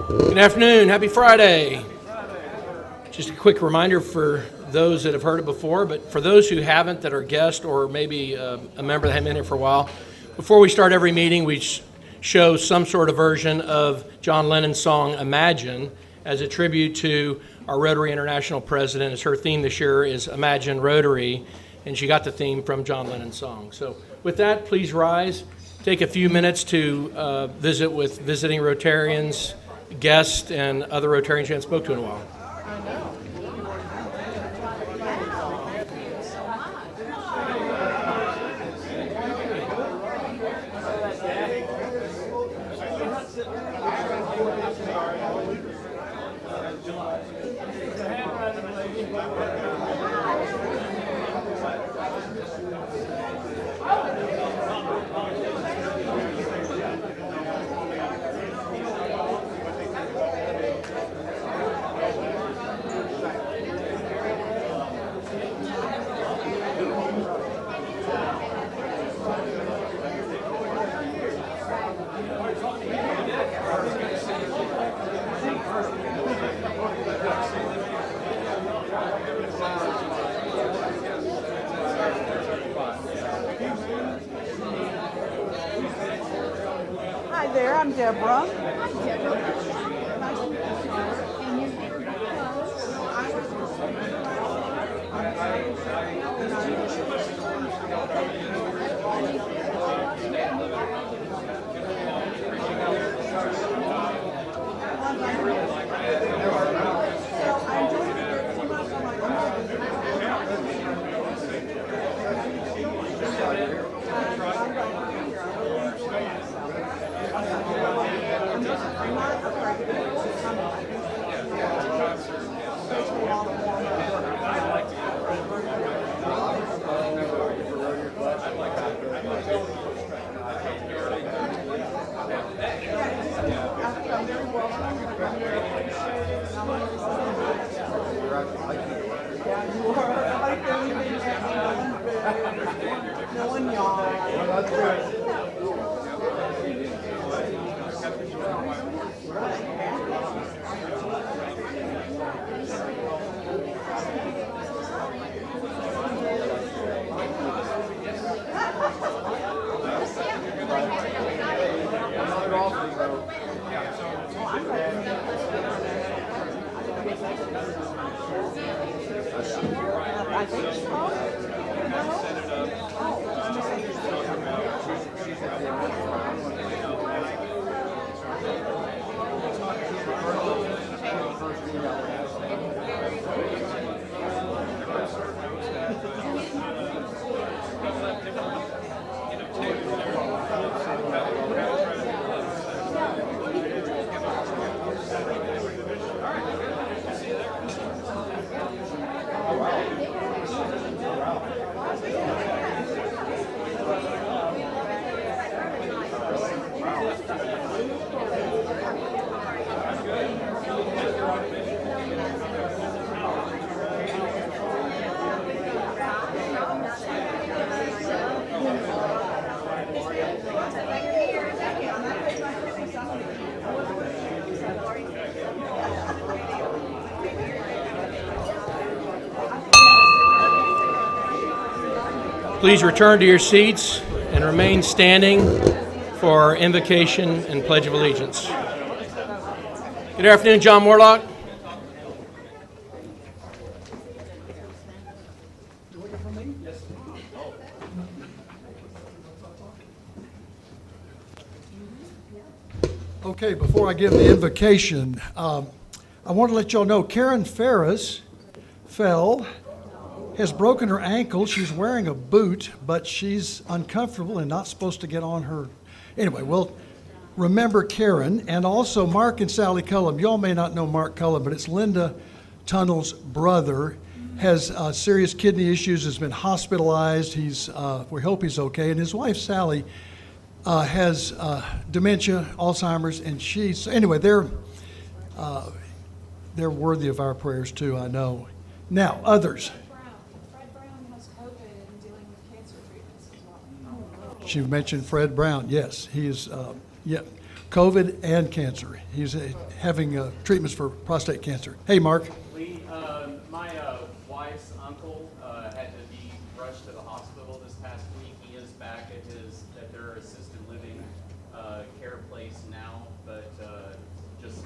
Good afternoon. Happy Friday. Just a quick reminder for those that have heard it before, but for those who haven't, that are guests or maybe a member that hasn't been here for a while, before we start every meeting, we show some sort of version of John Lennon's song Imagine as a tribute to our Rotary International president. As her theme this year is Imagine Rotary, and she got the theme from John Lennon's song. So with that, please rise. Take a few minutes to visit with visiting Rotarians, guests, and other Rotarians you haven't spoke to in a while. Hi there, I'm Deborah. Please return to your seats and remain standing for our invocation and Pledge of Allegiance. Good afternoon, John Morlock. Okay, before I give the invocation, I want to let y'all know Karen Ferris fell, has broken her ankle. She's wearing a boot, but she's uncomfortable and not supposed to get on her. Anyway, well, remember Karen, and also Mark and Sally Cullum. Y'all may not know Mark Cullum, but it's Linda Tunnell's brother. Has serious kidney issues, has been hospitalized. We hope he's okay. And his wife, Sally, has dementia, Alzheimer's, and anyway, they're worthy of our prayers too, I know. Now, others. Fred Brown has COVID and dealing with cancer treatments as well. She mentioned Fred Brown. Yes, he is. Yeah. COVID and cancer. He's having treatments for prostate cancer. Hey, Mark. Lee, my wife's uncle had to be rushed to the hospital this past week. He is back at their assisted living care place now, but just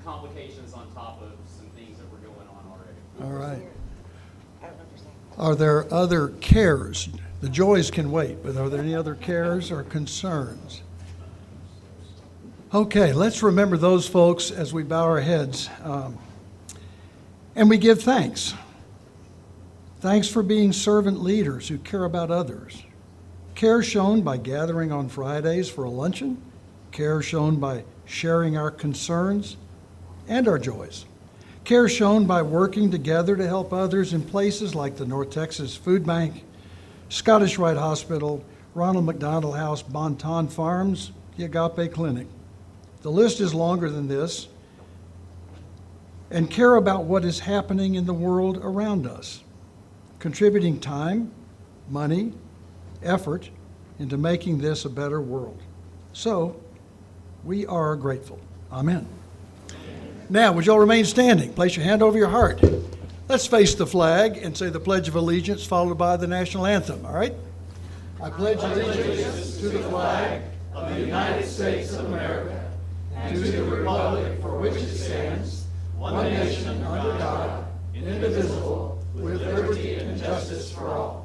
complications on top of some things that were going on already. All right. Are there other cares? The joys can wait, but are there any other cares or concerns? Okay, let's remember those folks as we bow our heads. And we give thanks. Thanks for being servant leaders who care about others. Care shown by gathering on Fridays for a luncheon. Care shown by sharing our concerns and our joys. Care shown by working together to help others in places like the North Texas Food Bank, Scottish Rite Hospital, Ronald McDonald House, Bonton Farms, the Agape Clinic. The list is longer than this. And care about what is happening in the world around us, contributing time, money, effort into making this a better world. So, we are grateful. Amen. Now, would you all remain standing? Place your hand over your heart. Let's face the flag and say the Pledge of Allegiance, followed by the national anthem, all right? I pledge allegiance to the flag of the United States of America and to the republic for which it stands, one nation under God, indivisible, with liberty and justice for all.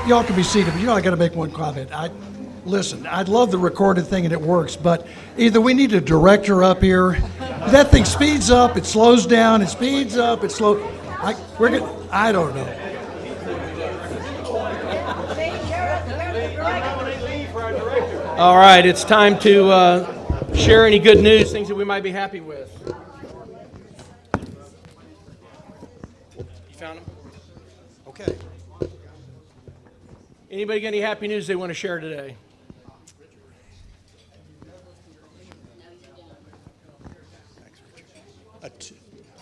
Y'all can be seated, but you know I got to make one comment. Listen, I'd love the recorded thing and it works, but either we need a director up here. That thing speeds up, it slows down, it speeds up, it slows. I don't know. All right, it's time to share any good news, things that we might be happy with. You found them? Okay. Anybody got any happy news they want to share today?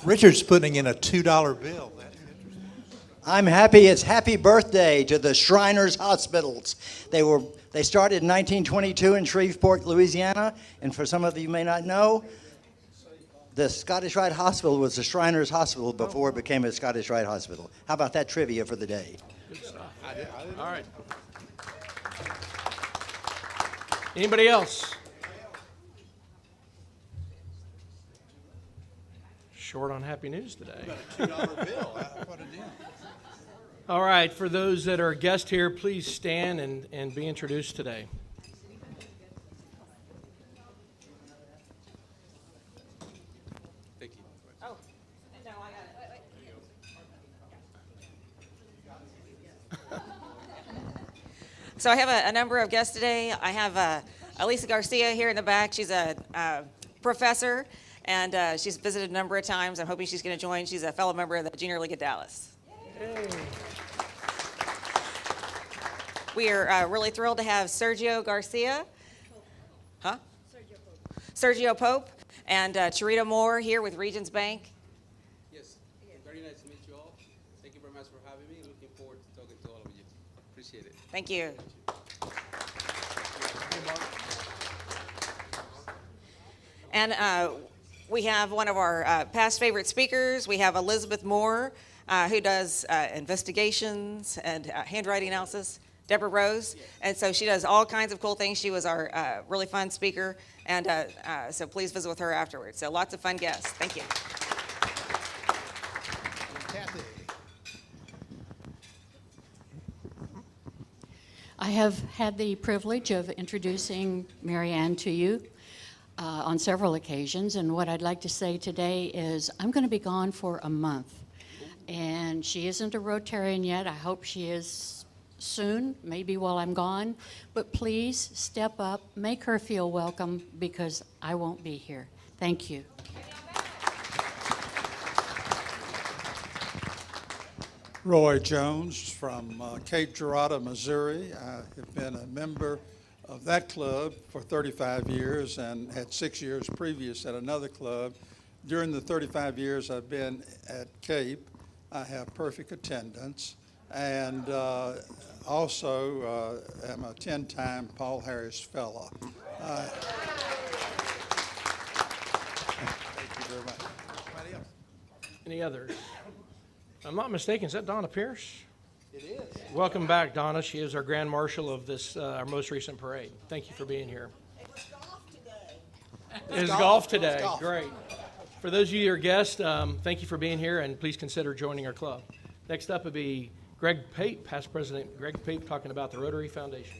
Richard's putting in a $2 bill. I'm happy. It's happy birthday to the Shriners Hospitals. They started in 1922 in Shreveport, Louisiana, and for some of you may not know, the Scottish Rite Hospital was the Shriners Hospital before it became a Scottish Rite Hospital. How about that trivia for the day? Good stuff. All right. Anybody else? Short on happy news today. $2 bill. I put it in. All right, for those that are guests here, please stand and be introduced today. Thank you. Oh, no, I got it. So I have a number of guests today. I have Elisa Garcia here in the back. She's a professor, and she's visited a number of times. I'm hoping she's going to join. She's a fellow member of the Junior League of Dallas. Hey. We are really thrilled to have Sergio Garcia. Huh? Sergio Pope and Charita Moore here with Regions Bank. Yes, very nice to meet you all. Thank you very much for having me. Looking forward to talking to all of you. Appreciate it. Thank you. And we have one of our past favorite speakers. We have Elizabeth Moore, who does investigations and handwriting analysis. Deborah Rose, and so she does all kinds of cool things. She was our really fun speaker, and so please visit with her afterwards. So lots of fun guests. Thank you. Kathy. I have had the privilege of introducing Mary Ann to you on several occasions, and what I'd like to say today is I'm going to be gone for a month, and she isn't a Rotarian yet. I hope she is soon, maybe while I'm gone, but please step up, make her feel welcome, because I won't be here. Thank you. Roy Jones from Cape Girardeau, Missouri. I have been a member of that club for 35 years and had 6 years previous at another club. During the 35 years I've been at Cape, I have perfect attendance, and also am a 10-time Paul Harris Fellow. Thank you very much. Any others? If I'm not mistaken, is that Donna Pierce? It is. Welcome back, Donna. She is our Grand Marshal of this, our most recent parade. Thank you for being here. It was golf today. It is golf today. It's golf. Great. For those of you who are guests, thank you for being here, and please consider joining our club. Next up would be Greg Pape, past president Greg Pape, talking about the Rotary Foundation.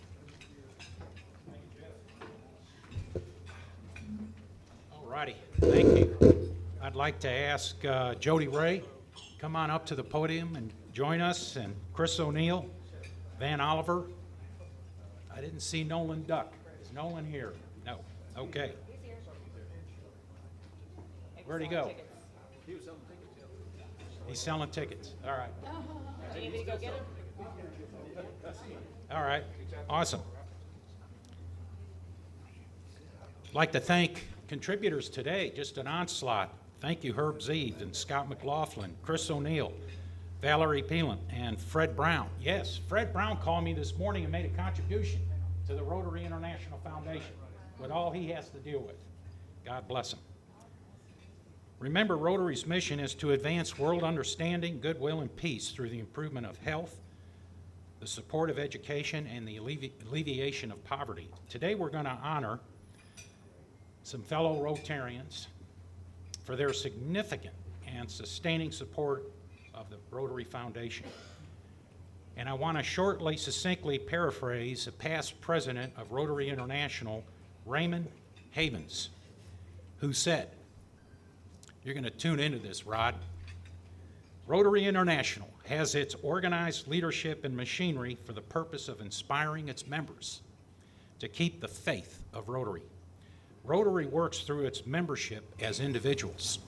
All righty, thank you. I'd like to ask Jody Ray, come on up to the podium and join us, and Chris O'Neill, Van Oliver. I didn't see Nolan Duck. Is Nolan here? No. Okay. Where'd he go? He's selling tickets. All right. All right. Awesome. I'd like to thank contributors today, just an onslaught. Thank you, Herb Zeed and Scott McLaughlin, Chris O'Neill, Valerie Peelan, and Fred Brown. Yes, Fred Brown called me this morning and made a contribution to the Rotary International Foundation with all he has to deal with. God bless him. Remember, Rotary's mission is to advance world understanding, goodwill, and peace through the improvement of health, the support of education, and the alleviation of poverty. Today we're going to honor some fellow Rotarians for their significant and sustaining support of the Rotary Foundation. And I want to shortly, succinctly paraphrase a past president of Rotary International, Raymond Havens, who said, you're going to tune into this, Rod. Rotary International has its organized leadership and machinery for the purpose of inspiring its members to keep the faith of Rotary. Rotary works through its membership as individuals.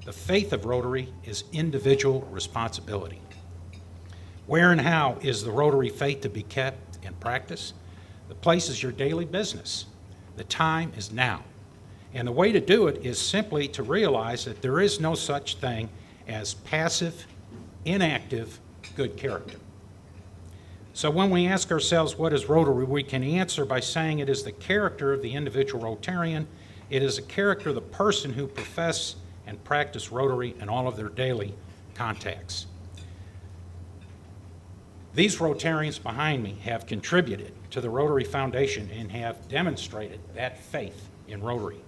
The faith of Rotary is individual responsibility. Where and how is the Rotary faith to be kept in practice? The place is your daily business. The time is now. And the way to do it is simply to realize that there is no such thing as passive, inactive, good character. So when we ask ourselves what is Rotary, we can answer by saying it is the character of the individual Rotarian. It is the character of the person who profess and practice Rotary in all of their daily contacts. These Rotarians behind me have contributed to the Rotary Foundation and have demonstrated that faith in Rotary.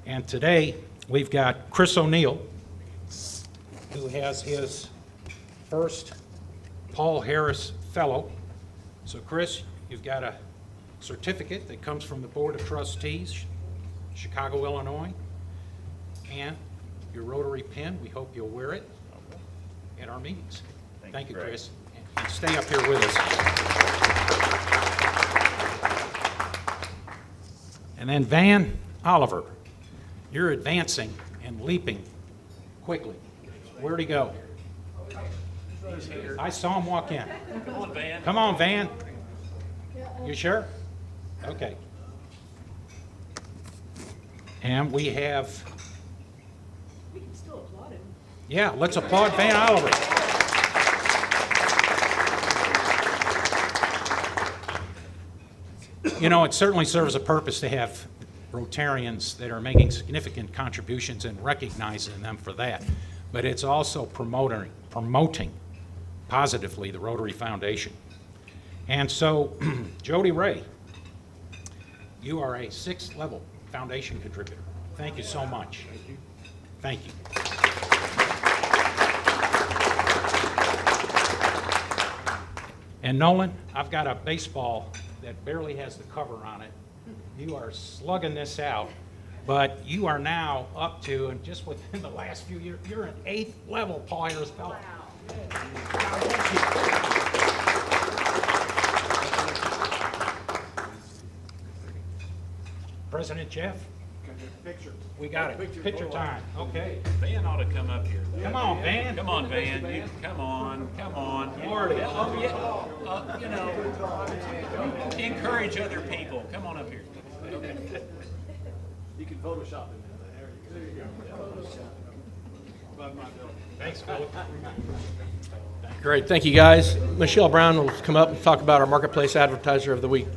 And today, we've got Chris O'Neill, who has his first Paul Harris Fellow. So Chris, you've got a certificate that comes from the Board of Trustees, Chicago, Illinois, and your Rotary pin. We hope you'll wear it at our meetings. Thank you, Chris. And stay up here with us. And then Van Oliver. You're advancing and leaping quickly. Where'd he go? I saw him walk in. Come on, Van. Come on, Van. You sure? Okay. And we have... We can still applaud him. Yeah, let's applaud Van Oliver. You know, it certainly serves a purpose to have Rotarians that are making significant contributions and recognizing them for that. But it's also promoting positively the Rotary Foundation. And so, Jody Ray, you are a 6th level foundation contributor. Thank you so much. Thank you. And Nolan, I've got a baseball that barely has the cover on it. You are slugging this out, but you are now up to, and just within the last few years, you're an 8th level Paul Harris Fellow. President Jeff? We got it. Picture time. Okay. Van ought to come up here. Come on, Van. Come on, Van. Come on. Come on. Lordy. You know, encourage other people. Come on up here. You can Photoshop it. There you go. Thanks, Philip. Great, thank you, guys. Michelle Brown will come up and talk about our Marketplace Advertiser of the Week.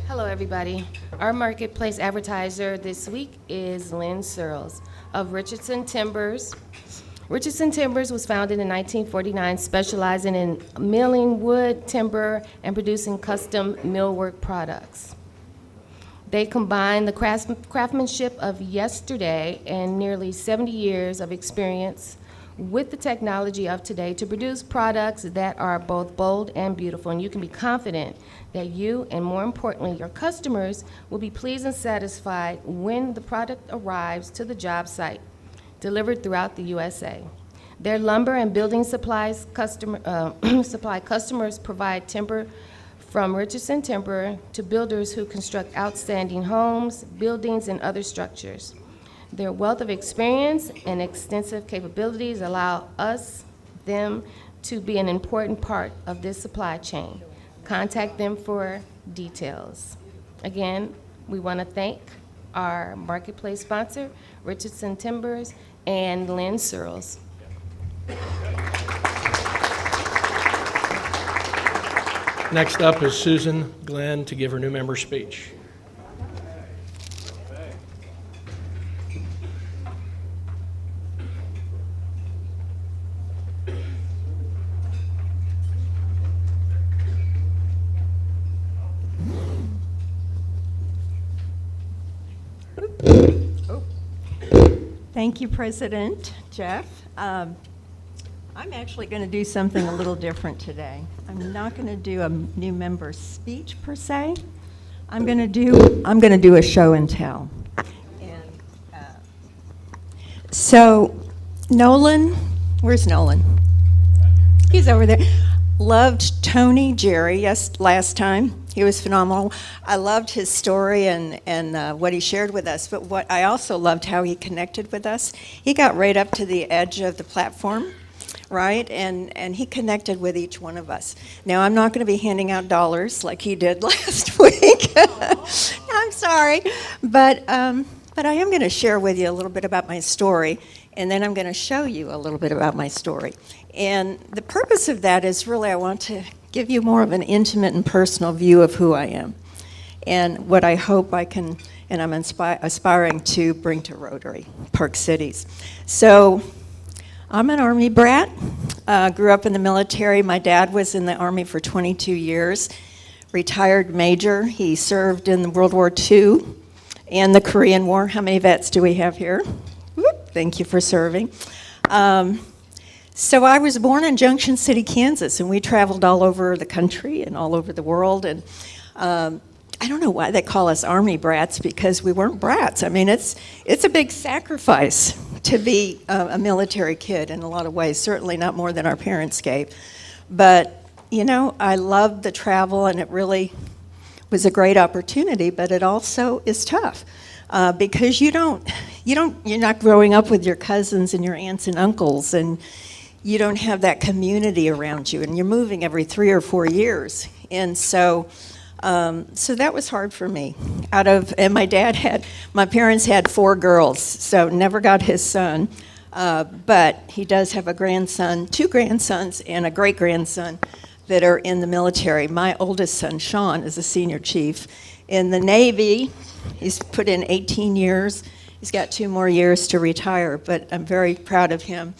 Hello, everybody. Our Marketplace Advertiser this week is LYNN SURLS of Richardson Timbers. Richardson Timbers was founded in 1949, specializing in milling wood, timber, and producing custom millwork products. They combine the craftsmanship of yesterday and nearly 70 years of experience with the technology of today to produce products that are both bold and beautiful. And you can be confident that you, and more importantly, your customers, will be pleased and satisfied when the product arrives to the job site, delivered throughout the USA. Their lumber and building supplies customers provide timber from Richardson Timber to builders who construct outstanding homes, buildings, and other structures. Their wealth of experience and extensive capabilities allow them to be an important part of this supply chain. Contact them for details. Again, we want to thank our marketplace sponsor, Richardson Timbers, and LYNN SURLS. Next up is Susan Glenn to give her new member speech. Thank you, President Jeff. I'm actually going to do something a little different today. I'm not going to do a new member speech per se. I'm going to do a show and tell. And so Nolan, where's Nolan? He's over there. Loved Tony Jerry last time. He was phenomenal. I loved his story and what he shared with us, but what I also loved how he connected with us. He got right up to the edge of the platform, right? And he connected with each one of us. Now, I'm not going to be handing out dollars like he did last week. I'm sorry. But I am going to share with you a little bit about my story, and then I'm going to show you a little bit about my story. And the purpose of that is really I want to give you more of an intimate and personal view of who I am and what I hope I can, and I'm aspiring to bring to Rotary, Park Cities. So I'm an Army brat, grew up in the military. My dad was in the Army for 22 years, retired major. He served in World War II and the Korean War. How many vets do we have here? Whoop, thank you for serving. So I was born in Junction City, Kansas, and we traveled all over the country and all over the world. And I don't know why they call us Army brats, because we weren't brats. I mean, it's a big sacrifice to be a military kid in a lot of ways, certainly not more than our parents gave. But, you know, I loved the travel, and it really was a great opportunity, but it also is tough. Because you're not growing up with your cousins and your aunts and uncles, and you don't have that community around you, and you're moving every 3 or 4 years. And so that was hard for me. And my parents had 4 girls, so never got his son. But he does have a grandson, 2 grandsons, and a great-grandson that are in the military. My oldest son, Sean, is a senior chief in the Navy. He's put in 18 years. He's got 2 more years to retire, but I'm very proud of him.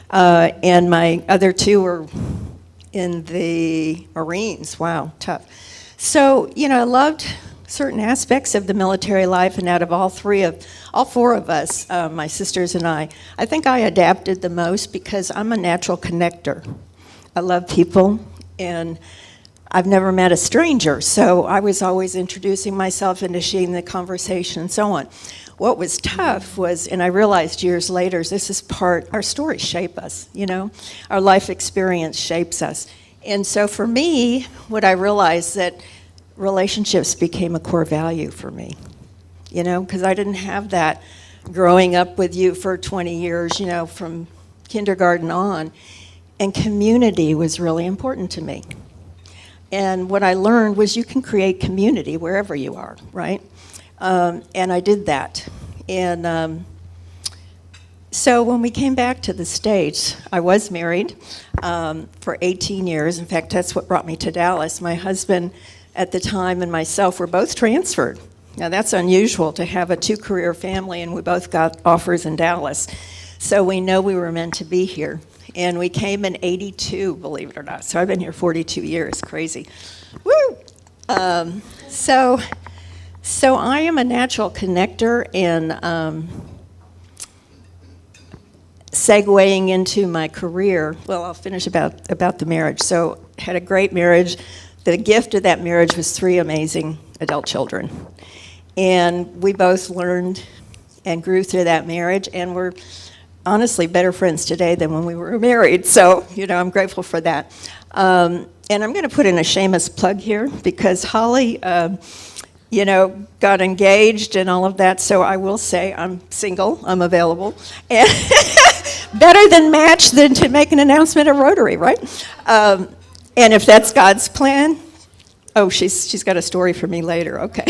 And my other 2 are in the Marines. Wow, tough. So, you know, I loved certain aspects of the military life, and out of all 4 of us, my sisters and I think I adapted the most because I'm a natural connector. I love people, and I've never met a stranger, so I was always introducing myself, initiating the conversation, and so on. What was tough was, and I realized years later, this is our stories shape us, you know? Our life experience shapes us. And so for me, what I realized that relationships became a core value for me, you know, because I didn't have that growing up with you for 20 years, you know, from kindergarten on. And community was really important to me. And what I learned was you can create community wherever you are, right? And I did that. And so when we came back to the States, I was married for 18 years. In fact, that's what brought me to Dallas. My husband at the time and myself were both transferred. Now that's unusual to have a 2-career family, and we both got offers in Dallas. So we know we were meant to be here. And we came in '82, believe it or not. So I've been here 42 years, crazy. Woo! So I am a natural connector, and segueing into my career, well, I'll finish about the marriage. So had a great marriage. The gift of that marriage was 3 amazing adult children. And we both learned and grew through that marriage, and we're honestly better friends today than when we were married. So, you know, I'm grateful for that. And I'm going to put in a shameless plug here because Holly, you know, got engaged and all of that. So I will say I'm single, I'm available. And better than match than to make an announcement at Rotary, right? And if that's God's plan, oh, she's got a story for me later, okay.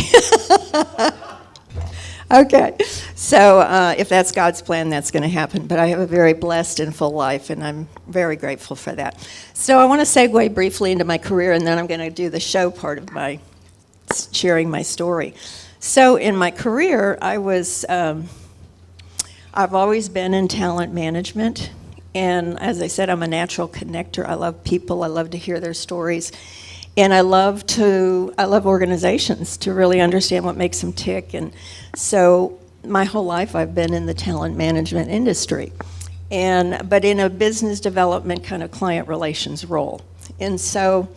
Okay, so if that's God's plan, that's going to happen. But I have a very blessed and full life, and I'm very grateful for that. So I want to segue briefly into my career, and then I'm going to do the show part of my sharing my story. So in my career, I've always been in talent management. And as I said, I'm a natural connector. I love people. I love to hear their stories. And I love organizations to really understand what makes them tick. And so my whole life I've been in the talent management industry, but in a business development kind of client relations role. And so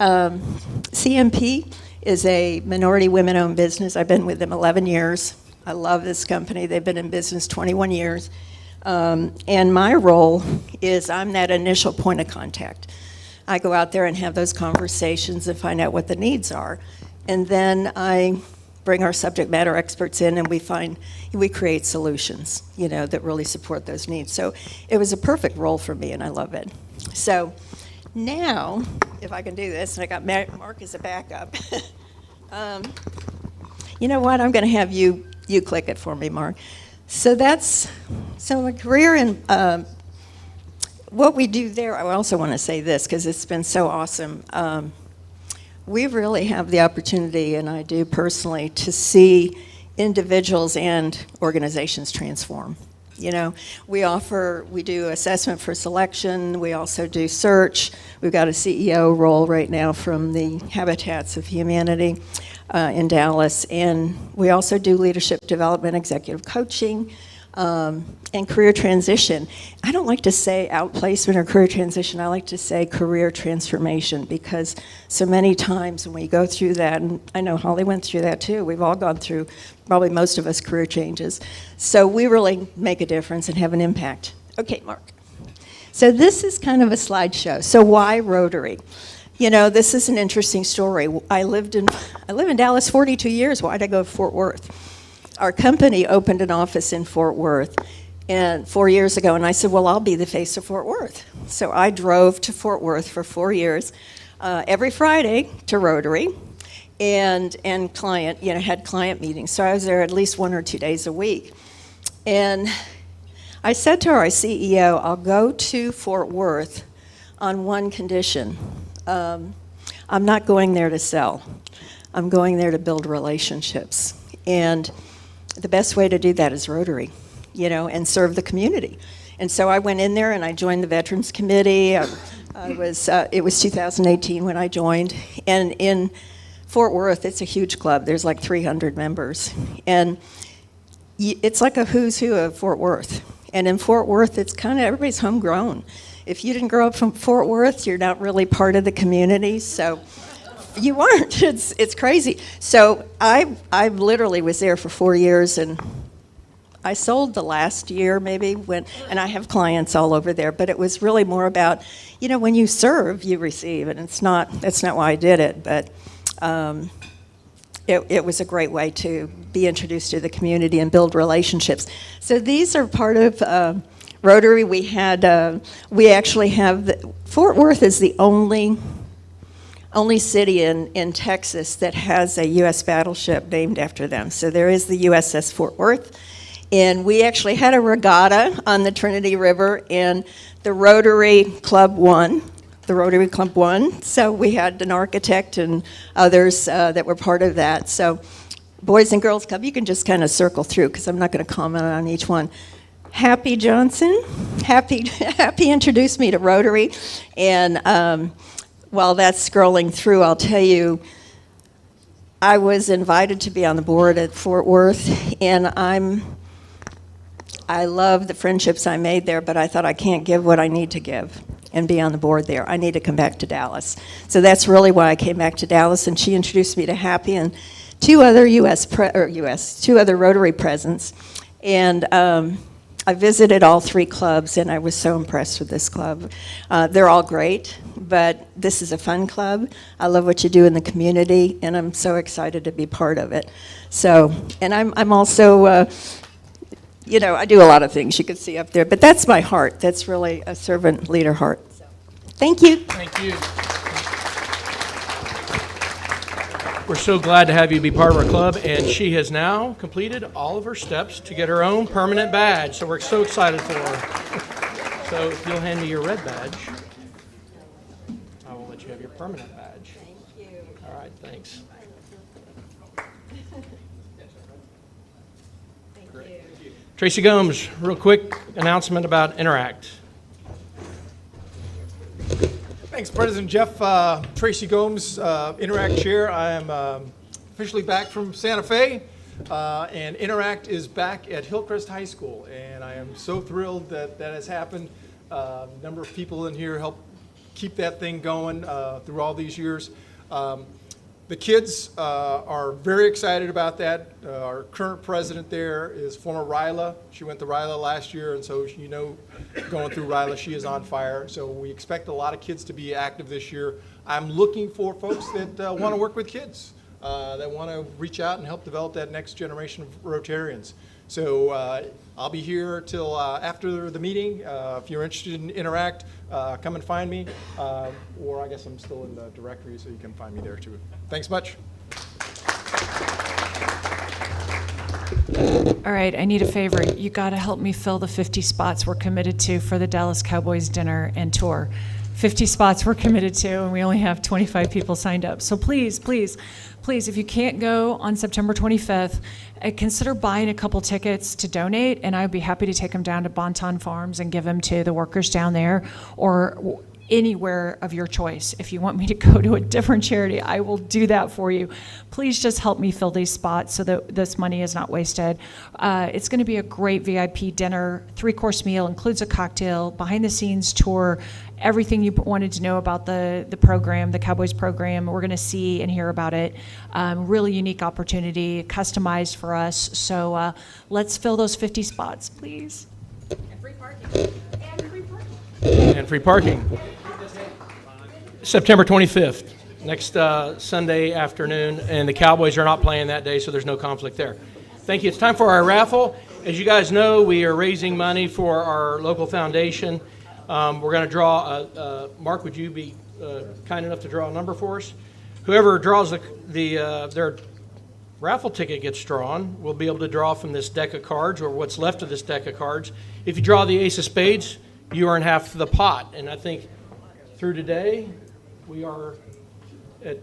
CMP is a minority women-owned business. I've been with them 11 years. I love this company. They've been in business 21 years. And my role is I'm that initial point of contact. I go out there and have those conversations and find out what the needs are. And then I bring our subject matter experts in, and we create solutions, you know, that really support those needs. So it was a perfect role for me, and I love it. So now, if I can do this, and I got Mark as a backup. You know what? I'm going to have you click it for me, Mark. So my career and what we do there, I also want to say this because it's been so awesome. We really have the opportunity, and I do personally, to see individuals and organizations transform. You know, we do assessment for selection. We also do search. We've got a CEO role right now from the Habitats of Humanity in Dallas. And we also do leadership development, executive coaching, and career transition. I don't like to say outplacement or career transition. I like to say career transformation, because so many times when we go through that, and I know Holly went through that too, we've all gone through, probably most of us, career changes. So we really make a difference and have an impact. Okay, Mark. So this is kind of a slideshow. So why Rotary? You know, this is an interesting story. I live in Dallas 42 years. Why'd I go to Fort Worth? Our company opened an office in Fort Worth 4 years ago, and I said, well, I'll be the face of Fort Worth. So I drove to Fort Worth for 4 years, every Friday to Rotary, and had client meetings. So I was there at least 1 or 2 days a week. And I said to our CEO, I'll go to Fort Worth on one condition. I'm not going there to sell. I'm going there to build relationships. And the best way to do that is Rotary, you know, and serve the community. And so I went in there and I joined the Veterans Committee. It was 2018 when I joined. And in Fort Worth, it's a huge club. There's like 300 members. And it's like a who's who of Fort Worth. And in Fort Worth, it's kind of everybody's homegrown. If you didn't grow up from Fort Worth, you're not really part of the community. So you aren't. It's crazy. So I literally was there for 4 years, and I sold the last year maybe and I have clients all over there. But it was really more about, you know, when you serve, you receive, and that's not why I did it. But it was a great way to be introduced to the community and build relationships. So these are part of Rotary. We actually have Fort Worth is the only city in Texas that has a U.S. battleship named after them. So there is the USS Fort Worth. And we actually had a regatta on the Trinity River, and the Rotary Club won. The Rotary Club won. So we had an architect and others that were part of that. So Boys and Girls Club, you can just kind of circle through because I'm not going to comment on each one. Happy Johnson, Happy introduced me to Rotary. And while that's scrolling through, I'll tell you, I was invited to be on the board at Fort Worth, and I love the friendships I made there, but I thought I can't give what I need to give and be on the board there. I need to come back to Dallas. So that's really why I came back to Dallas, and she introduced me to Happy and two other two other Rotary presidents. And I visited all three clubs, and I was so impressed with this club. They're all great, but this is a fun club. I love what you do in the community, and I'm so excited to be part of it. So, and I'm also, you know, I do a lot of things you can see up there, but that's my heart. That's really a servant leader heart. So, thank you. Thank you. We're so glad to have you be part of our club, and she has now completed all of her steps to get her own permanent badge, so we're so excited for her. So if you'll hand me your red badge, I will let you have your permanent badge. Thank you. All right, thanks. Thank you. Tracy Gomes, real quick announcement about Interact. Thanks, President Jeff. Tracy Gomes, Interact Chair. I am officially back from Santa Fe, and Interact is back at Hillcrest High School, and I am so thrilled that that has happened. A number of people in here helped keep that thing going through all these years. The kids are very excited about that. Our current president there is former RILA. She went to RILA last year, and so you know, going through RILA, she is on fire. So we expect a lot of kids to be active this year. I'm looking for folks that want to work with kids, that want to reach out and help develop that next generation of Rotarians. So I'll be here till after the meeting. If you're interested in Interact, come and find me. Or I guess I'm still in the directory, so you can find me there too. Thanks much. All right, I need a favor. You got to help me fill the 50 spots we're committed to for the Dallas Cowboys dinner and tour. 50 spots we're committed to, and we only have 25 people signed up. So please, please, please, if you can't go on September 25th, consider buying a couple tickets to donate, and I'd be happy to take them down to Bonton Farms and give them to the workers down there, or anywhere of your choice. If you want me to go to a different charity, I will do that for you. Please just help me fill these spots so that this money is not wasted. It's going to be a great VIP dinner, 3-course meal, includes a cocktail, behind-the-scenes tour, everything you wanted to know about the program, the Cowboys program. We're going to see and hear about it. Really unique opportunity, customized for us. So let's fill those 50 spots, please. And free parking. And free parking. And free parking. September 25th, next Sunday afternoon, and the Cowboys are not playing that day, so there's no conflict there. Thank you. It's time for our raffle. As you guys know, we are raising money for our local foundation. We're going to draw, Mark, would you be kind enough to draw a number for us? Whoever draws there are raffle ticket gets drawn, we'll be able to draw from this deck of cards or what's left of this deck of cards. If you draw the ace of spades, you earn half the pot. And I think through today, we are at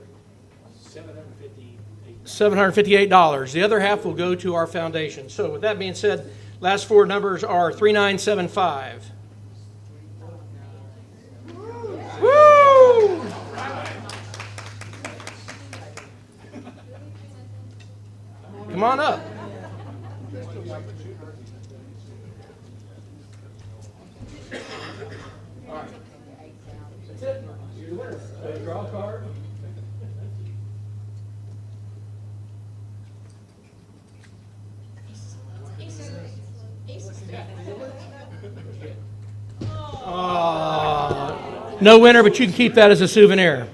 $758. The other half will go to our foundation. So with that being said, last four numbers are 3975. Woo! Come on up. All right. That's it. You're the winner. Draw a card. No winner, but you can keep that as a souvenir.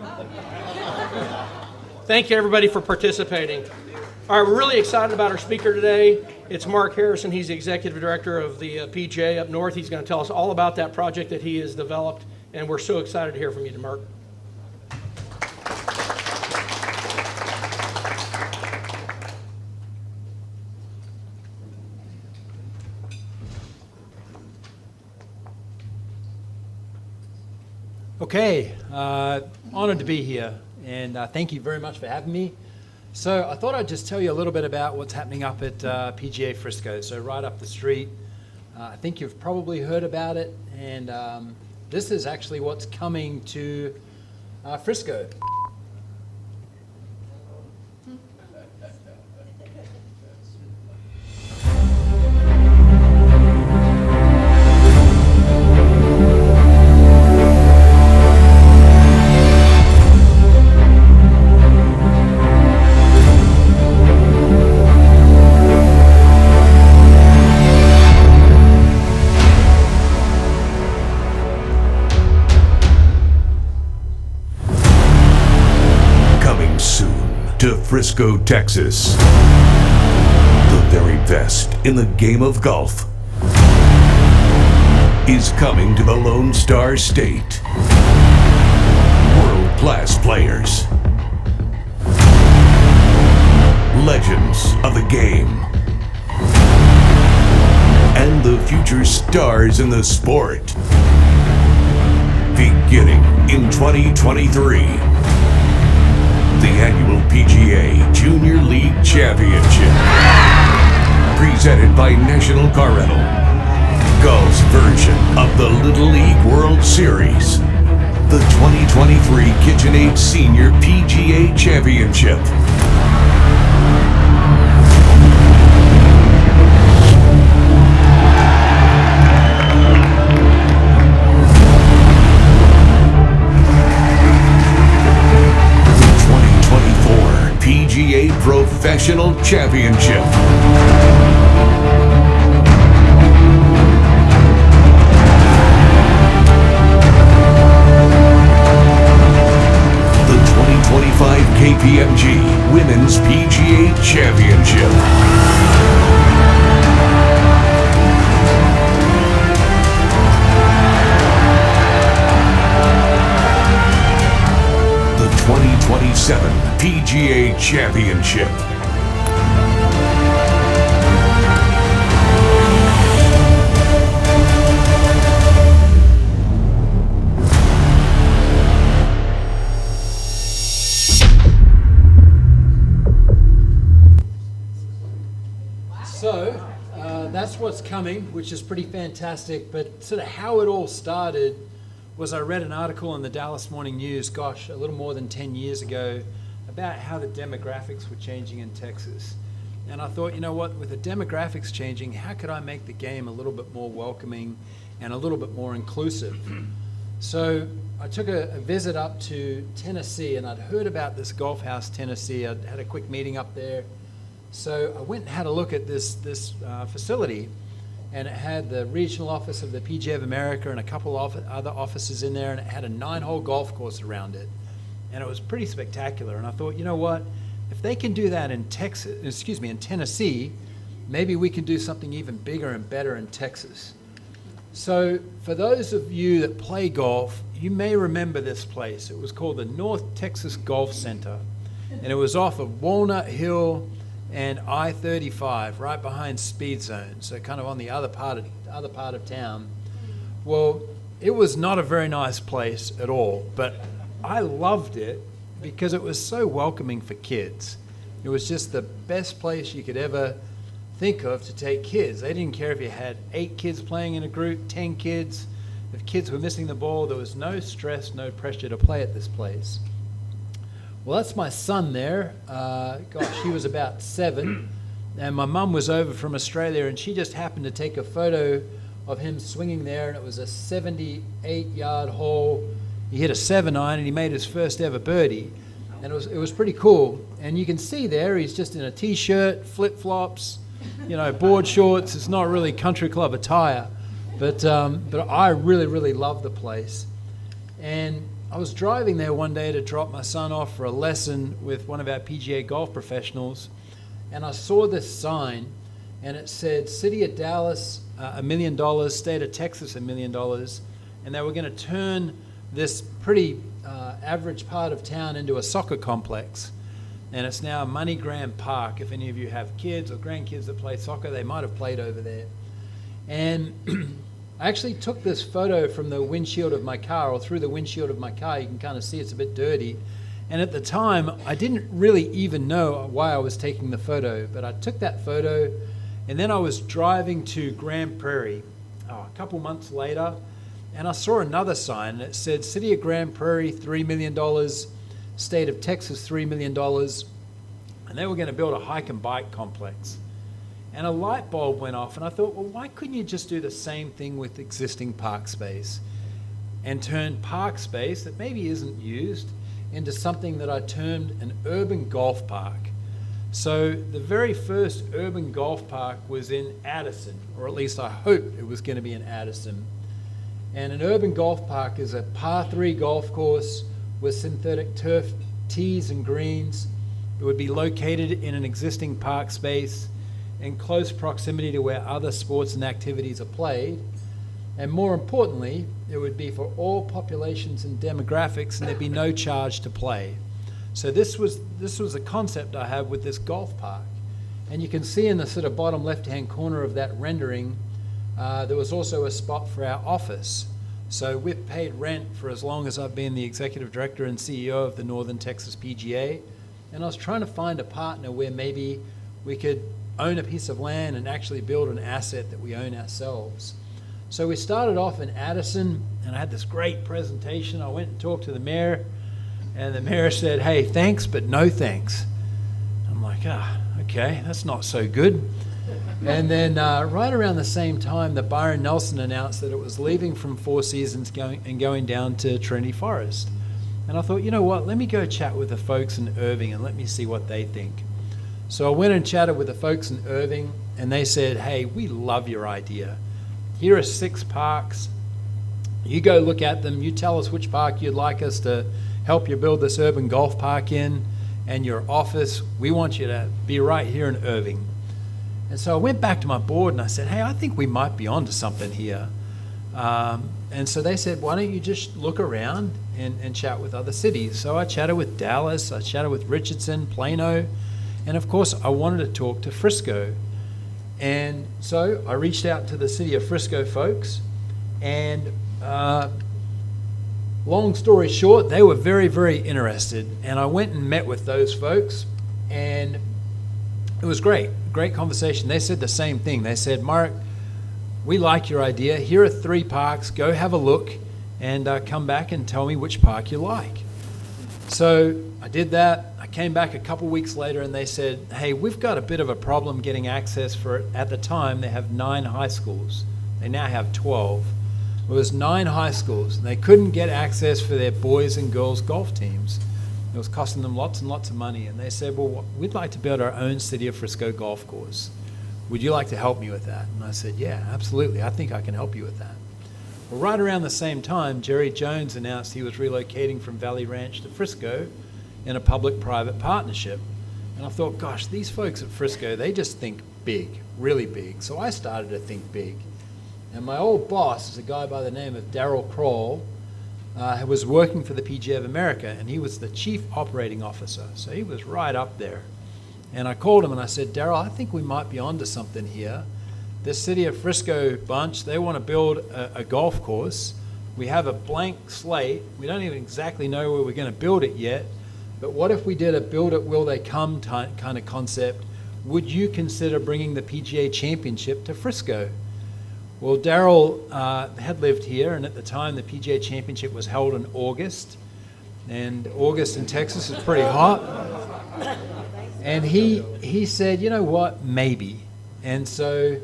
Thank you, everybody, for participating. All right, we're really excited about our speaker today. It's Mark Harrison. He's the executive director of the PGA up north. He's going to tell us all about that project that he has developed, and we're so excited to hear from you, Mark. Okay, honored to be here, and thank you very much for having me. So I thought I'd just tell you a little bit about what's happening up at PGA Frisco, so right up the street. I think you've probably heard about it, and this is actually what's coming to Frisco. To Frisco, Texas, the very best in the game of golf is coming to the Lone Star State. World-class players, legends of the game, and the future stars in the sport. Beginning in 2023. The annual PGA Junior League Championship. Presented by National Car Rental. Golf's version of the Little League World Series. The 2023 KitchenAid Senior PGA Championship. PGA Professional Championship. The 2025 KPMG Women's PGA Championship. The 2027 PGA Championship. So that's what's coming, which is pretty fantastic, but sort of how it all started was I read an article in the Dallas Morning News, gosh, a little more than 10 years ago, about how the demographics were changing in Texas. And I thought, you know what, with the demographics changing, how could I make the game a little bit more welcoming and a little bit more inclusive? So I took a visit up to Tennessee, and I'd heard about this Golf House Tennessee. I'd had a quick meeting up there. So I went and had a look at this facility, and it had the regional office of the PGA of America and a couple of other offices in there, and it had a 9-hole golf course around it. And it was pretty spectacular. And I thought, you know what, if they can do that in Tennessee, maybe we can do something even bigger and better in Texas. So for those of you that play golf, you may remember this place. It was called the North Texas Golf Center, and it was off of Walnut Hill and I-35 right behind Speed Zone, so kind of on the other part of town. Well, it was not a very nice place at all, but I loved it because it was so welcoming for kids. It was just the best place you could ever think of to take kids. They didn't care if you had 8 kids playing in a group, 10 kids. If kids were missing the ball, there was no stress, no pressure to play at this place. Well, that's my son there. Gosh, he was about 7, and my mum was over from Australia, and she just happened to take a photo of him swinging there, and it was a 78-yard hole. He hit a 7-iron, and he made his first ever birdie, and it was pretty cool. And you can see there, he's just in a t-shirt, flip-flops, you know, board shorts. It's not really country club attire, but I really, really love the place. And I was driving there one day to drop my son off for a lesson with one of our PGA golf professionals, and I saw this sign, and it said, City of Dallas, $1 million, State of Texas, $1 million, and they were going to turn this pretty average part of town into a soccer complex. And it's now MoneyGram Park. If any of you have kids or grandkids that play soccer, they might have played over there. And I actually took this photo from the windshield of my car, or through the windshield of my car. You can kind of see it's a bit dirty. And at the time, I didn't really even know why I was taking the photo, but I took that photo, and then I was driving to Grand Prairie a couple months later, and I saw another sign that said City of Grand Prairie, $3 million, State of Texas, $3 million, and they were going to build a hike and bike complex. And a light bulb went off, and I thought, well, why couldn't you just do the same thing with existing park space and turn park space that maybe isn't used into something that I termed an urban golf park? So the very first urban golf park was in Addison, or at least I hoped it was going to be in Addison. And an urban golf park is a par 3 golf course with synthetic turf tees and greens. It would be located in an existing park space in close proximity to where other sports and activities are played. And more importantly, it would be for all populations and demographics, and there'd be no charge to play. So this was a concept I had with this golf park. And you can see in the sort of bottom left-hand corner of that rendering, there was also a spot for our office. So we've paid rent for as long as I've been the executive director and CEO of the Northern Texas PGA. And I was trying to find a partner where maybe we could own a piece of land and actually build an asset that we own ourselves. So we started off in Addison, and I had this great presentation. I went and talked to the mayor, and the mayor said, hey, thanks, but no thanks. I'm like, okay, that's not so good. And then right around the same time, the Byron Nelson announced that it was leaving from Four Seasons going down to Trinity Forest. And I thought, you know what, let me go chat with the folks in Irving and let me see what they think. So I went and chatted with the folks in Irving, and they said, hey, we love your idea. Here are 6 parks. You go look at them. You tell us which park you'd like us to help you build this urban golf park in, and your office, we want you to be right here in Irving. And so I went back to my board and I said, hey, I think we might be onto something here. And so they said, why don't you just look around and chat with other cities? So I chatted with Dallas, I chatted with Richardson, Plano, and of course I wanted to talk to Frisco. And so I reached out to the city of Frisco folks, and long story short, they were very, very interested. And I went and met with those folks, and it was great conversation. They said the same thing. They said, Mark, we like your idea. Here are 3 parks. Go have a look and come back and tell me which park you like. So I did that. I came back a couple weeks later and they said, hey, we've got a bit of a problem getting access for it. At the time, they have 9 high schools. They now have 12. It was 9 high schools, and they couldn't get access for their boys and girls golf teams. It was costing them lots and lots of money. And they said, well, we'd like to build our own City of Frisco golf course. Would you like to help me with that? And I said, yeah, absolutely. I think I can help you with that. Well, right around the same time, Jerry Jones announced he was relocating from Valley Ranch to Frisco in a public-private partnership. And I thought, gosh, these folks at Frisco, they just think big, really big. So I started to think big. And my old boss is a guy by the name of Darryl Kroll, was working for the PGA of America, and he was the chief operating officer. So he was right up there. And I called him and I said, Daryl, I think we might be onto something here. This city of Frisco bunch, they want to build a golf course. We have a blank slate. We don't even exactly know where we're going to build it yet. But what if we did a build it, will they come kind of concept? Would you consider bringing the PGA Championship to Frisco? Well, Daryl had lived here, and at the time the PGA Championship was held in August. And August in Texas is pretty hot. And he said, you know what, maybe. And so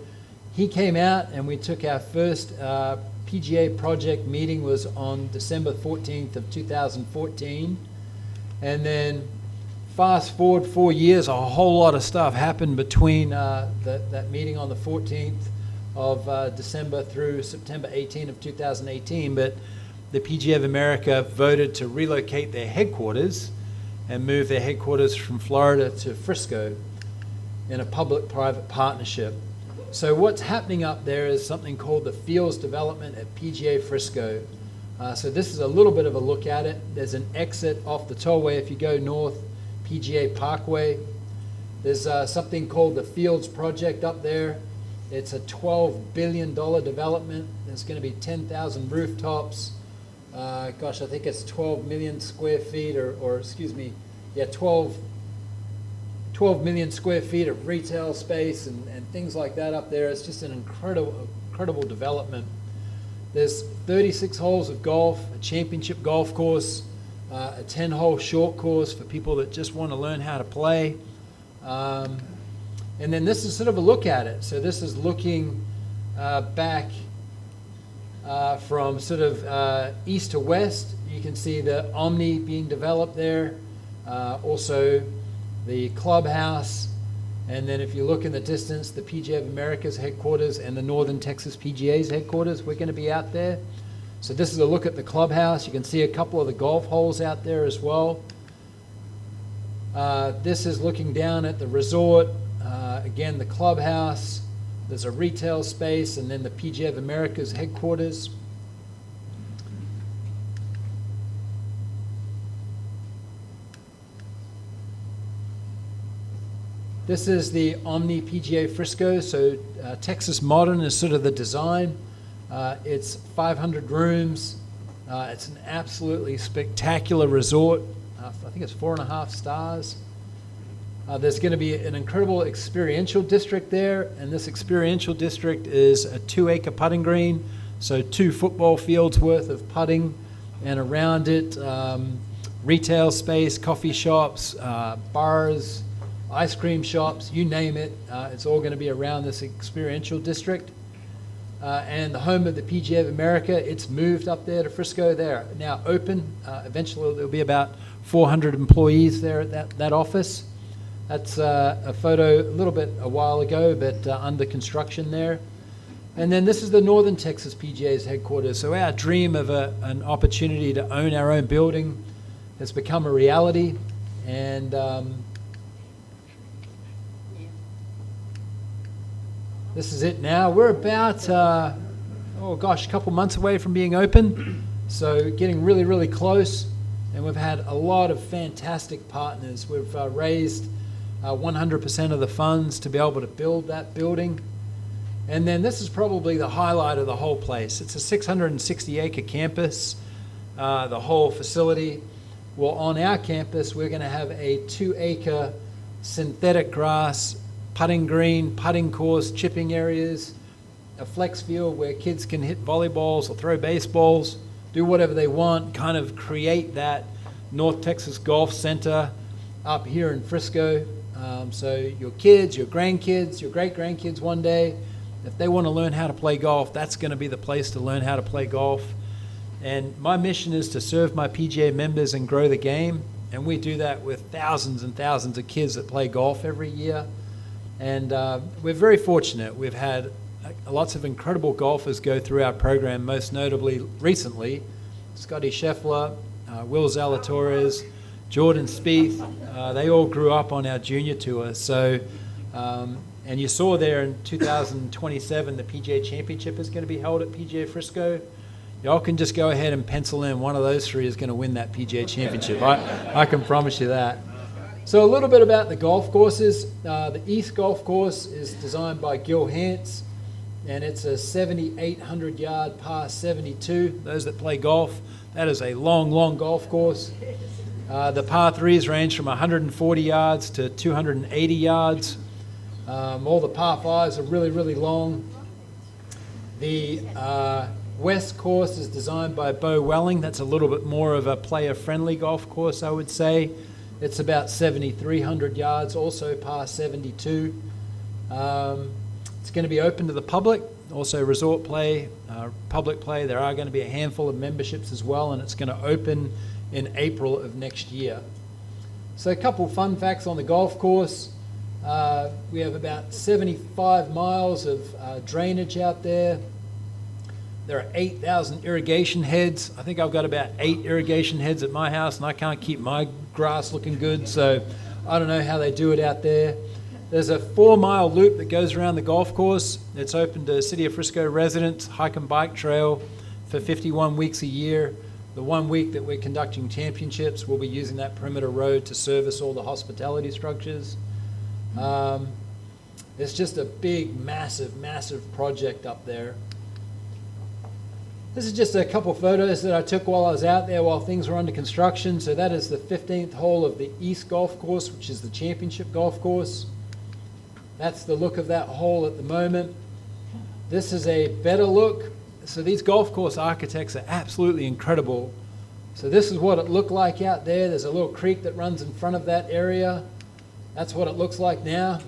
he came out and we took our first PGA project meeting was on December 14th of 2014. And then fast forward 4 years, a whole lot of stuff happened between that meeting on the 14th of December through September 18 of 2018. But the PGA of America voted to relocate their headquarters and move their headquarters from Florida to Frisco in a public-private partnership. So what's happening up there is something called the Fields Development at PGA Frisco. So this is a little bit of a look at it. There's an exit off the tollway if you go north, PGA Parkway. There's something called the Fields Project up there. It's a $12 billion development. There's going to be 10,000 rooftops. Gosh, I think it's 12 million square feet, or excuse me, yeah, 12 million square feet of retail space and things like that up there. It's just an incredible development. There's 36 holes of golf, a championship golf course, a 10-hole short course for people that just want to learn how to play. And then this is sort of a look at it. So this is looking back from sort of east to west. You can see the Omni being developed there. Also the clubhouse. And then if you look in the distance, the PGA of America's headquarters and the Northern Texas PGA's headquarters, we're going to be out there. So this is a look at the clubhouse. You can see a couple of the golf holes out there as well. This is looking down at the resort. Again, the clubhouse. There's a retail space, and then the PGA of America's headquarters. This is the Omni PGA Frisco. So Texas Modern is sort of the design. It's 500 rooms. It's an absolutely spectacular resort. I think it's 4.5 stars. There's going to be an incredible experiential district there, and this experiential district is a 2-acre putting green, so 2 football fields worth of putting, and around it, retail space, coffee shops, bars, ice cream shops, you name it. It's all going to be around this experiential district. And the home of the PGA of America, it's moved up there to Frisco. They're now open. Eventually there'll be about 400 employees there at that office. That's a photo a while ago, but under construction there. And then this is the Northern Texas PGA's headquarters. So our dream of an opportunity to own our own building has become a reality. And this is it now. We're about, a couple months away from being open. So getting really, really close. And we've had a lot of fantastic partners. We've raised 100% of the funds to be able to build that building. And then this is probably the highlight of the whole place. It's a 660-acre campus, the whole facility. Well, on our campus, we're going to have a 2-acre synthetic grass putting green, putting course, chipping areas, a flex field where kids can hit volleyballs or throw baseballs, do whatever they want, kind of create that North Texas Golf Center up here in Frisco. So your kids, your grandkids, your great-grandkids one day, if they want to learn how to play golf, that's going to be the place to learn how to play golf. And my mission is to serve my PGA members and grow the game. And we do that with thousands and thousands of kids that play golf every year. And we're very fortunate. We've had lots of incredible golfers go through our program, most notably recently, Scotty Scheffler, Will Zalatoris, Jordan Spieth. They all grew up on our junior tour. So, and you saw there in 2027, the PGA Championship is going to be held at PGA Frisco. Y'all can just go ahead and pencil in one of those 3 is going to win that PGA Championship. I can promise you that. So a little bit about the golf courses. The East Golf Course is designed by Gil Hance, and it's a 7,800 yard par 72. Those that play golf, that is a long, long golf course. The par 3s range from 140 yards to 280 yards. All the par 5s are really, really long. The West Course is designed by Bo Welling. That's a little bit more of a player-friendly golf course, I would say. It's about 7,300 yards, also par 72. It's going to be open to the public, also resort play, public play. There are going to be a handful of memberships as well, and it's going to open in April of next year. So a couple fun facts on the golf course. We have about 75 miles of drainage out there. There are 8,000 irrigation heads. I think I've got about 8 irrigation heads at my house, and I can't keep my grass looking good, so I don't know how they do it out there. There's a 4-mile loop that goes around the golf course. It's open to City of Frisco residents, hike and bike trail for 51 weeks a year. The 1 week that we're conducting championships, we'll be using that perimeter road to service all the hospitality structures. It's just a big, massive, massive project up there. This is just a couple photos that I took while I was out there while things were under construction. So that is the 15th hole of the East Golf Course, which is the championship golf course. That's the look of that hole at the moment. This is a better look. So these golf course architects are absolutely incredible. So this is what it looked like out there. There's a little creek that runs in front of that area. That's what it looks like now.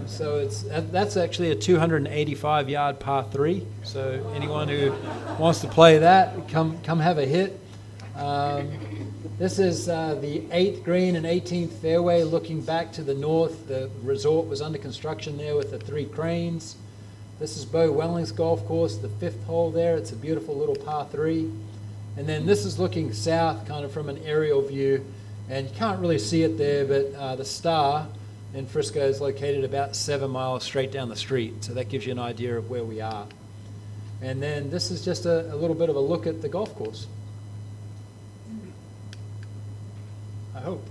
So that's actually a 285 yard par 3. So anyone who wants to play that, come have a hit. This is the 8th green and 18th fairway looking back to the north. The resort was under construction there with the 3 cranes. This is Bo Welling's golf course, the 5th hole there. It's a beautiful little par 3. And then this is looking south kind of from an aerial view. And you can't really see it there, but the Star in Frisco is located about 7 miles straight down the street. So that gives you an idea of where we are. And then this is just a little bit of a look at the golf course. I hope.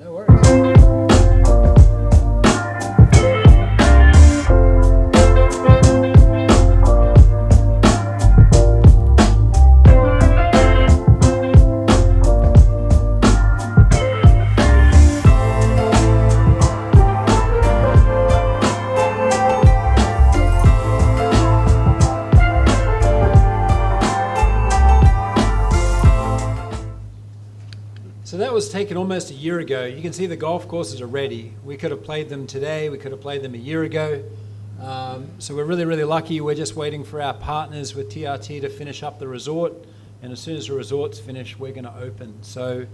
No worries. So that was taken almost a year ago. You can see the golf courses are ready. We could have played them today. We could have played them a year ago. So we're really, really lucky. We're just waiting for our partners with TRT to finish up the resort. And as soon as the resort's finished, we're going to open. So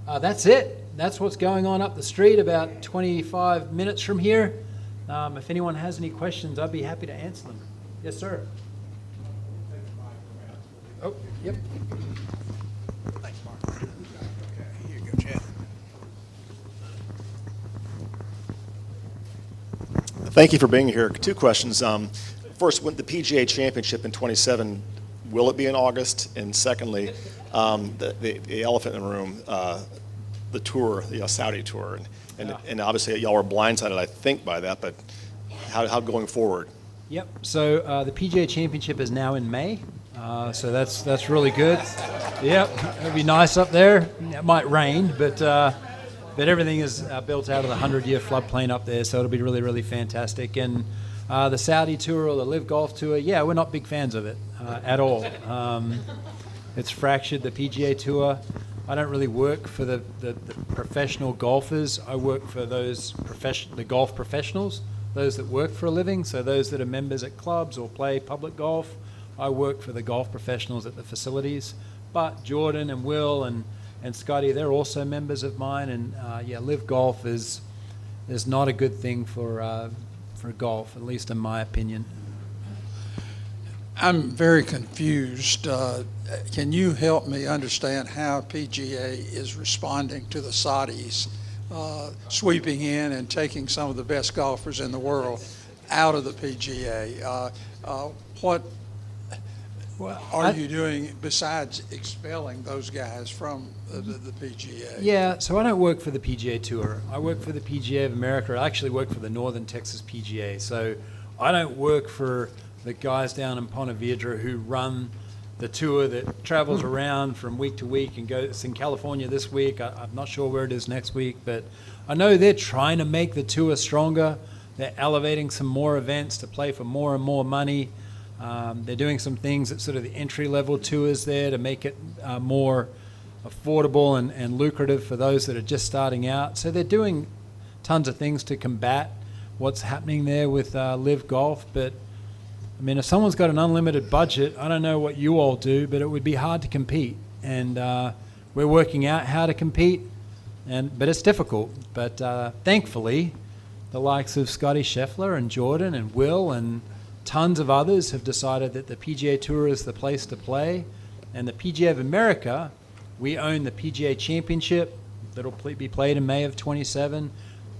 that's it. That's what's going on up the street about 25 minutes from here. If anyone has any questions, I'd be happy to answer them. Yes, sir. Oh, yep. Thanks, Mark. Okay, here you go, Chad. Thank you for being here. 2 questions. First, when the PGA Championship in 27, will it be in August? And secondly, the elephant in the room, the tour, the Saudi tour, and obviously y'all were blindsided, I think, by that. But how going forward? Yep. So the PGA Championship is now in May. So that's really good. Yep, it'll be nice up there. It might rain, but everything is built out of the 100-year floodplain up there, so it'll be really, really fantastic. And the Saudi tour or the Live Golf Tour, yeah, we're not big fans of it at all. It's fractured the PGA Tour. I don't really work for the professional golfers. I work for the golf professionals, those that work for a living, so those that are members at clubs or play public golf. I work for the golf professionals at the facilities, but Jordan and Will and Scotty, they're also members of mine, and yeah, Live Golf is not a good thing for golf, at least in my opinion. I'm very confused. Can you help me understand how PGA is responding to the Saudis sweeping in and taking some of the best golfers in the world out of the PGA. What are you doing besides expelling those guys from the PGA? Yeah, so I don't work for the PGA Tour. I work for the PGA of America. I actually work for the Northern Texas PGA. So I don't work for the guys down in Ponte Vedra who run the tour that travels around from week to week and goes. It's in California this week. I'm not sure where it is next week, but I know they're trying to make the tour stronger. They're elevating some more events to play for more and more money. They're doing some things at sort of the entry-level tours there to make it more affordable and lucrative for those that are just starting out. So they're doing tons of things to combat what's happening there with Live Golf. But I mean, if someone's got an unlimited budget, I don't know what you all do, but it would be hard to compete. And we're working out how to compete, but it's difficult. But thankfully, the likes of Scotty Scheffler and Jordan and Will and tons of others have decided that the PGA Tour is the place to play. And the PGA of America, we own the PGA Championship that'll be played in May of 27.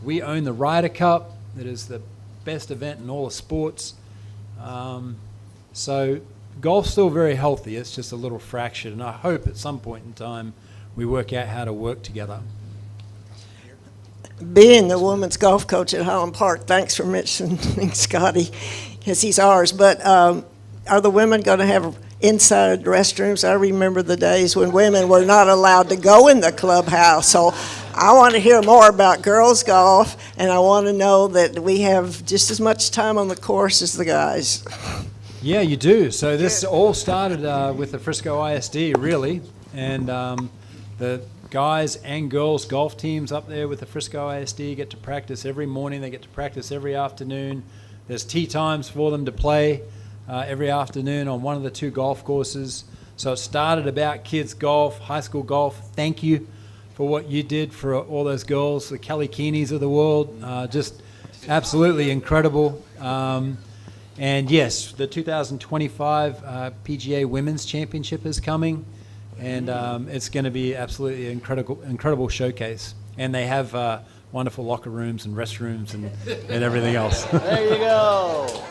We own the Ryder Cup, that is the best event in all of sports. So golf's still very healthy. It's just a little fractured, and I hope at some point in time we work out how to work together. Being the women's golf coach at Highland Park, thanks for mentioning Scotty, because he's ours. But are the women going to have inside restrooms? I remember the days when women were not allowed to go in the clubhouse. So I want to hear more about girls golf, and I want to know that we have just as much time on the course as the guys. Yeah, you do. So this all started with the Frisco ISD, really, and the guys and girls golf teams up there with the Frisco ISD get to practice every morning. They get to practice every afternoon. There's tee times for them to play every afternoon on one of the two golf courses. So it started about kids golf, high school golf. Thank you for what you did for all those girls, the Kelly Keeneys of the world. Just absolutely incredible. And yes, the 2025 PGA Women's Championship is coming, and it's going to be absolutely incredible showcase. And they have wonderful locker rooms and restrooms and everything else. There you go.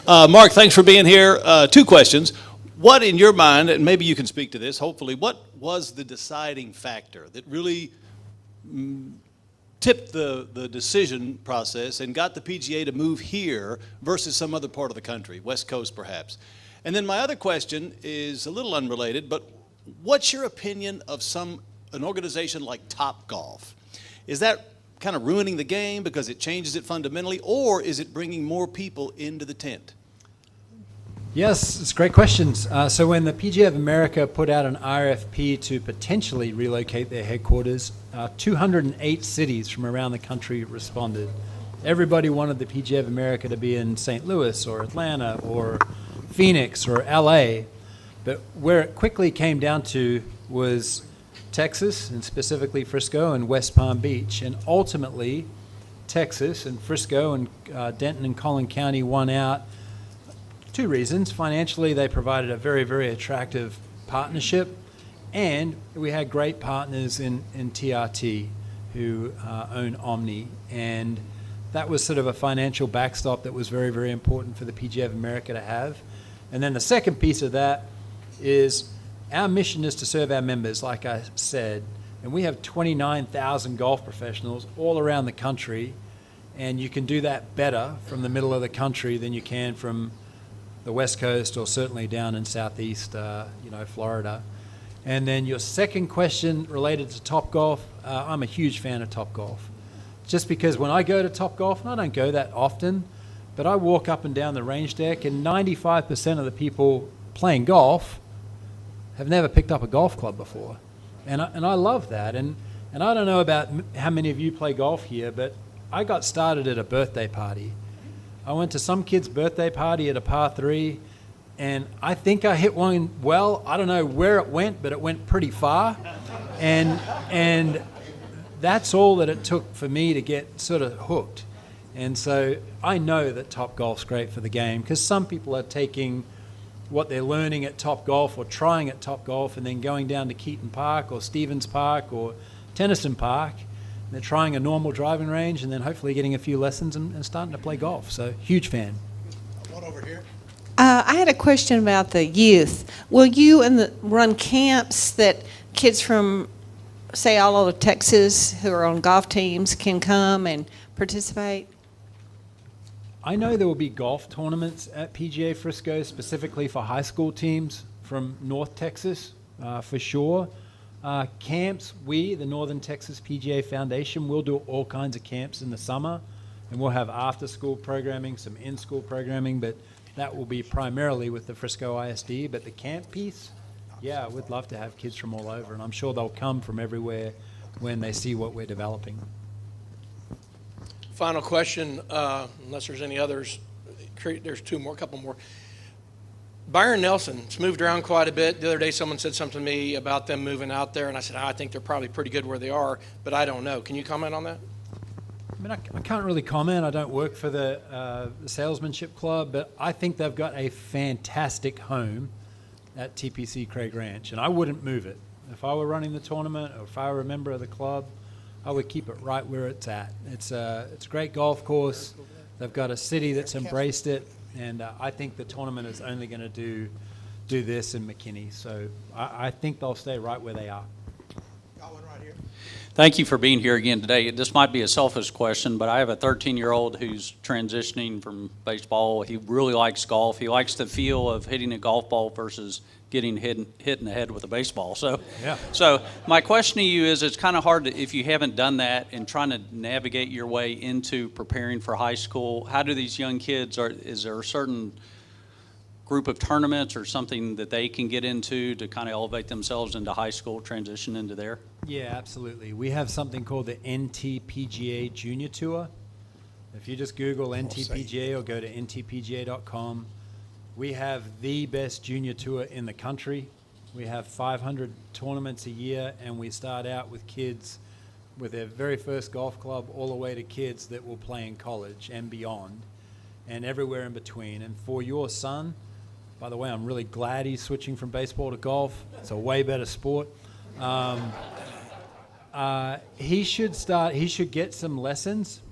Mark, thanks for being here. Two questions. What, in your mind, and maybe you can speak to this, hopefully, what was the deciding factor that really tipped the decision process and got the PGA to move here versus some other part of the country, West Coast perhaps? And then my other question is a little unrelated, but what's your opinion of an organization like Topgolf? Is that kind of ruining the game because it changes it fundamentally, or is it bringing more people into the tent? Yes, it's great questions. So when the PGA of America put out an RFP to potentially relocate their headquarters, 208 cities from around the country responded. Everybody wanted the PGA of America to be in St. Louis or Atlanta or Phoenix or LA, but where it quickly came down to was Texas, and specifically Frisco and West Palm Beach. And ultimately, Texas and Frisco and Denton and Collin County won out. Two reasons. Financially, they provided a very, very attractive partnership, and we had great partners in TRT who own Omni, and that was sort of a financial backstop that was very, very important for the PGA of America to have. And then the second piece of that is our mission is to serve our members, like I said, and we have 29,000 golf professionals all around the country, and you can do that better from the middle of the country than you can from the West Coast or certainly down in Southeast, Florida. And then your second question related to Topgolf, I'm a huge fan of Topgolf. Just because when I go to Topgolf, and I don't go that often, but I walk up and down the range deck, and 95% of the people playing golf have never picked up a golf club before. And I love that. And I don't know about how many of you play golf here, but I got started at a birthday party. I went to some kid's birthday party at a par 3, and I think I hit one well. I don't know where it went, but it went pretty far. And that's all that it took for me to get sort of hooked. And so I know that Topgolf's great for the game, because some people are taking what they're learning at Topgolf or trying at Topgolf and then going down to Keaton Park or Stevens Park or Tennyson Park. They're trying a normal driving range and then hopefully getting a few lessons and starting to play golf. So, huge fan. One over here. I had a question about the youth. Will you run camps that kids from, say, all over Texas who are on golf teams can come and participate? I know there will be golf tournaments at PGA Frisco specifically for high school teams from North Texas, for sure. Camps, the Northern Texas PGA Foundation, will do all kinds of camps in the summer, and we'll have after-school programming, some in-school programming, but that will be primarily with the Frisco ISD. But the camp piece, yeah, we'd love to have kids from all over, and I'm sure they'll come from everywhere when they see what we're developing. Final question, unless there's any others. There's a couple more. Byron Nelson's moved around quite a bit. The other day someone said something to me about them moving out there, and I said, I think they're probably pretty good where they are, but I don't know. Can you comment on that? I mean, I can't really comment. I don't work for the Salesmanship Club, but I think they've got a fantastic home at TPC Craig Ranch, and I wouldn't move it. If I were running the tournament or if I were a member of the club, I would keep it right where it's at. It's a great golf course. They've got a city that's embraced it. And I think the tournament is only going to do this in McKinney. So I think they'll stay right where they are. Got one right here. Thank you for being here again today. This might be a selfish question, but I have a 13-year-old who's transitioning from baseball. He really likes golf. He likes the feel of hitting a golf ball versus getting hit in the head with a baseball. So, yeah. So my question to you is, it's kind of hard if you haven't done that and trying to navigate your way into preparing for high school. How do these young kids, is there a certain group of tournaments or something that they can get into to kind of elevate themselves into high school, transition into there? Yeah, absolutely. We have something called the NTPGA Junior Tour. If you just Google NTPGA or go to ntpga.com, we have the best junior tour in the country. We have 500 tournaments a year, and we start out with kids with their very first golf club all the way to kids that will play in college and beyond and everywhere in between. And for your son, by the way, I'm really glad he's switching from baseball to golf. It's a way better sport. He should get some lessons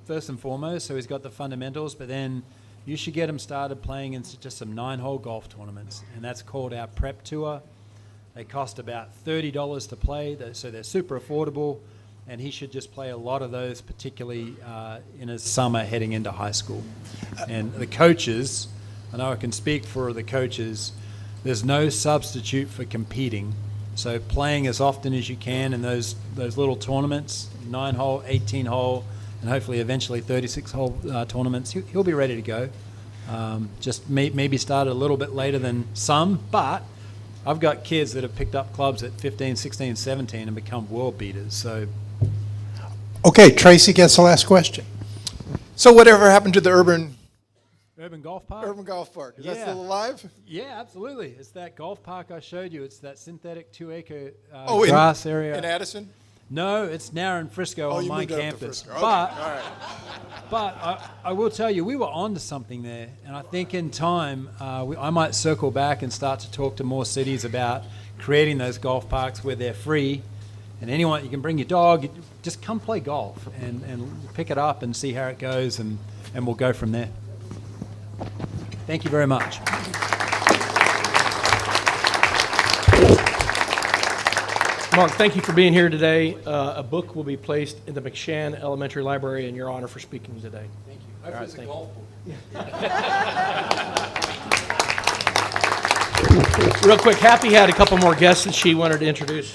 first and foremost, so he's got the fundamentals, but then you should get him started playing in just some 9-hole golf tournaments, and that's called our Prep Tour. They cost about $30 to play, so they're super affordable, and he should just play a lot of those, particularly in his summer heading into high school. And the coaches, I know I can speak for the coaches, there's no substitute for competing. So playing as often as you can in those little tournaments, 9-hole, 18-hole, and hopefully eventually 36-hole tournaments, he'll be ready to go. Just maybe start a little bit later than some, but I've got kids that have picked up clubs at 15, 16, 17 and become world beaters. So, okay, Tracy gets the last question. So whatever happened to the Urban Golf Park? Urban Golf Park. Is that still alive? Yeah, absolutely. It's that golf park I showed you. It's that synthetic 2-acre grass area. In Addison? No, it's now in Frisco on my campus. Okay. But I will tell you, we were on to something there, and I think in time I might circle back and start to talk to more cities about creating those golf parks where they're free, and anyone, you can bring your dog, just come play golf and pick it up and see how it goes, and we'll go from there. Thank you very much. Mark, thank you for being here today. A book will be placed in the McShann Elementary Library in your honor for speaking today. Thank you. Hopefully it's a golf book. Real quick, Happy had a couple more guests that she wanted to introduce.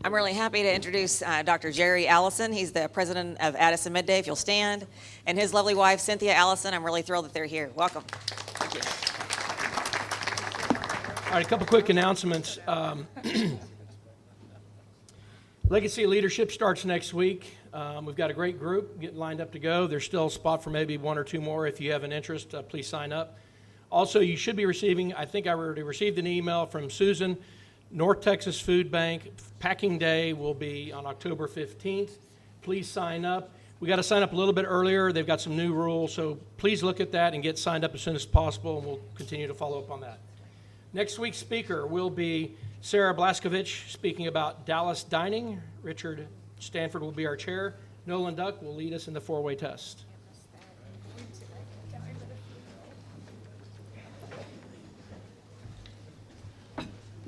I'm really happy to introduce Dr. Jerry Allison. He's the president of Addison Midday, if you'll stand, and his lovely wife, Cynthia Allison. I'm really thrilled that they're here. Welcome. Thank you. All right, a couple quick announcements. Legacy of Leadership starts next week. We've got a great group getting lined up to go. There's still a spot for maybe 1 or 2 more. If you have an interest, please sign up. Also, you should be receiving, I think I already received an email from Susan, North Texas Food Bank. Packing Day will be on October 15th. Please sign up. We got to sign up a little bit earlier. They've got some new rules, so please look at that and get signed up as soon as possible, and we'll continue to follow up on that. Next week's speaker will be Sarah Blaskovich speaking about Dallas dining. Richard Stanford will be our chair. Nolan Duck will lead us in the four-way test.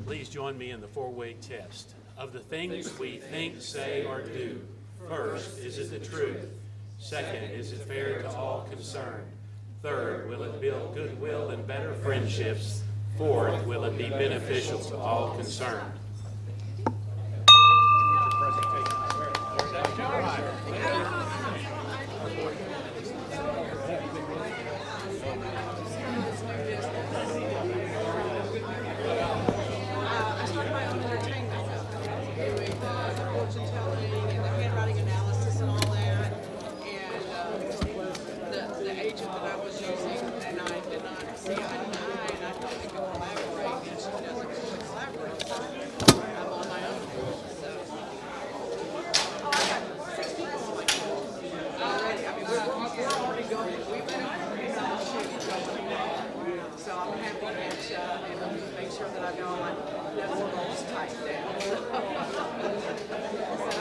Please join me in the four-way test. Of the things we think, say, or do, first, is it the truth? Second, is it fair to all concerned? Third, will it build goodwill and better friendships? Fourth, will it be beneficial to all concerned? So I'm happy that and make sure that I know my goals typed down. So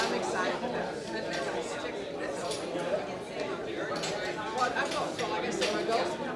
I'm excited about it. Well, I thought, so like I said, my goals